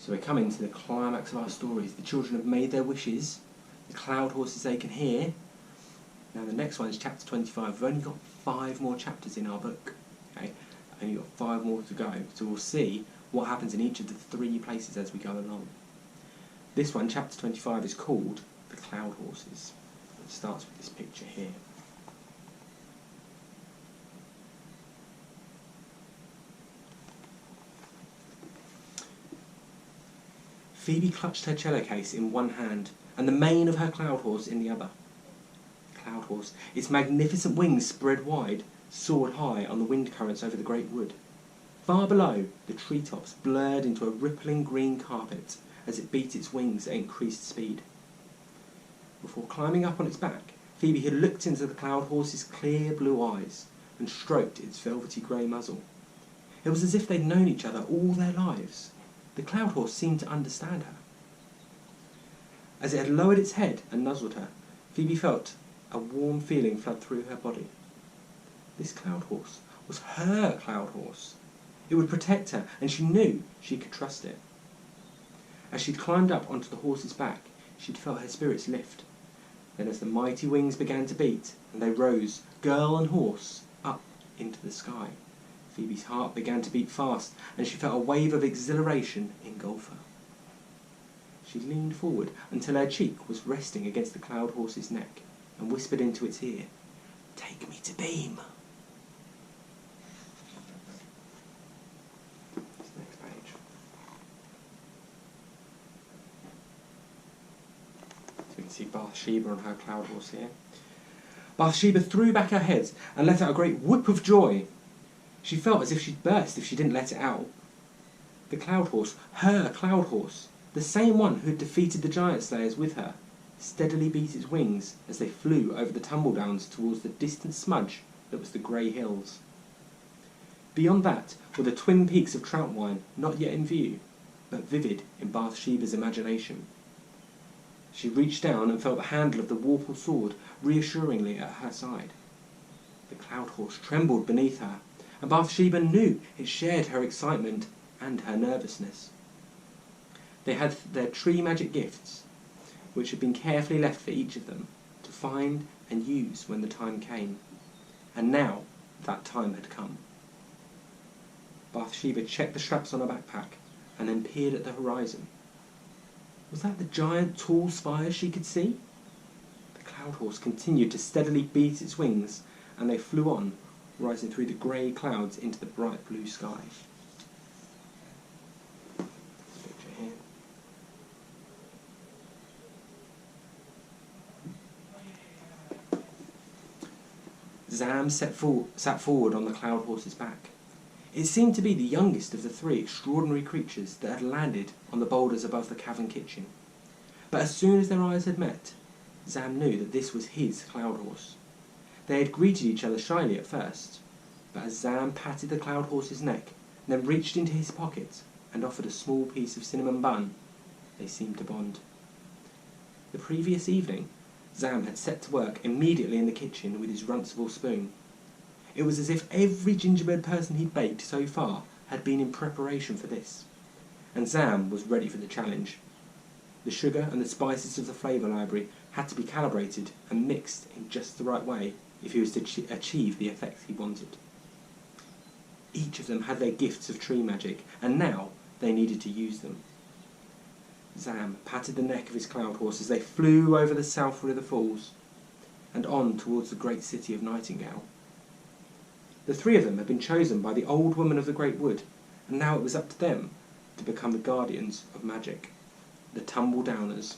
So we're coming to the climax of our stories. The children have made their wishes. The cloud horses they can hear. Now the next one is chapter 25. We've only got 5 more chapters in our book. Okay, only got 5 more to go. So we'll see what happens in each of the 3 places as we go along. This one, chapter 25, is called the Cloud Horses. It starts with this picture here. Phoebe clutched her cello case in one hand and the mane of her cloud horse in the other. The cloud horse, its magnificent wings spread wide, soared high on the wind currents over the great wood. Far below, the treetops blurred into a rippling green carpet as it beat its wings at increased speed. Before climbing up on its back, Phoebe had looked into the cloud horse's clear blue eyes and stroked its velvety grey muzzle. It was as if they'd known each other all their lives. The cloud horse seemed to understand her. As it had lowered its head and nuzzled her, Phoebe felt a warm feeling flood through her body. This cloud horse was her cloud horse. It would protect her, and she knew she could trust it. As she'd climbed up onto the horse's back, she'd felt her spirits lift. Then as the mighty wings began to beat, and they rose, girl and horse, up into the sky, Phoebe's heart began to beat fast, and she felt a wave of exhilaration engulf her. She leaned forward until her cheek was resting against the cloud horse's neck, and whispered into its ear, "Take me to Beam." This next page. So we can see Bathsheba on her cloud horse here. Bathsheba threw back her head and let out a great whoop of joy. She felt as if she'd burst if she didn't let it out. The cloud horse, her cloud horse, the same one who had defeated the giant slayers with her, steadily beat its wings as they flew over the tumbledowns towards the distant smudge that was the grey hills. Beyond that were the twin peaks of Troutwine, not yet in view, but vivid in Bathsheba's imagination. She reached down and felt the handle of the Warple sword reassuringly at her side. The cloud horse trembled beneath her, and Bathsheba knew it shared her excitement and her nervousness. They had their tree magic gifts, which had been carefully left for each of them to find and use when the time came. And now that time had come. Bathsheba checked the straps on her backpack and then peered at the horizon. Was that the giant tall spires she could see? The cloud horse continued to steadily beat its wings, and they flew on, rising through the grey clouds into the bright blue sky. This picture here. Zam sat forward on the cloud horse's back. It seemed to be the youngest of the 3 extraordinary creatures that had landed on the boulders above the cavern kitchen. But as soon as their eyes had met, Zam knew that this was his cloud horse. They had greeted each other shyly at first, but as Zam patted the cloud horse's neck, and then reached into his pocket and offered a small piece of cinnamon bun, they seemed to bond. The previous evening, Zam had set to work immediately in the kitchen with his Runcible spoon. It was as if every gingerbread person he'd baked so far had been in preparation for this, and Zam was ready for the challenge. The sugar and the spices of the flavour library had to be calibrated and mixed in just the right way if he was to achieve the effect he wanted. Each of them had their gifts of tree magic, and now they needed to use them. Zam patted the neck of his cloud horse as they flew over the South River Falls and on towards the great city of Nightingale. The 3 of them had been chosen by the old woman of the Great Wood, and now it was up to them to become the guardians of magic, the Tumbledowners.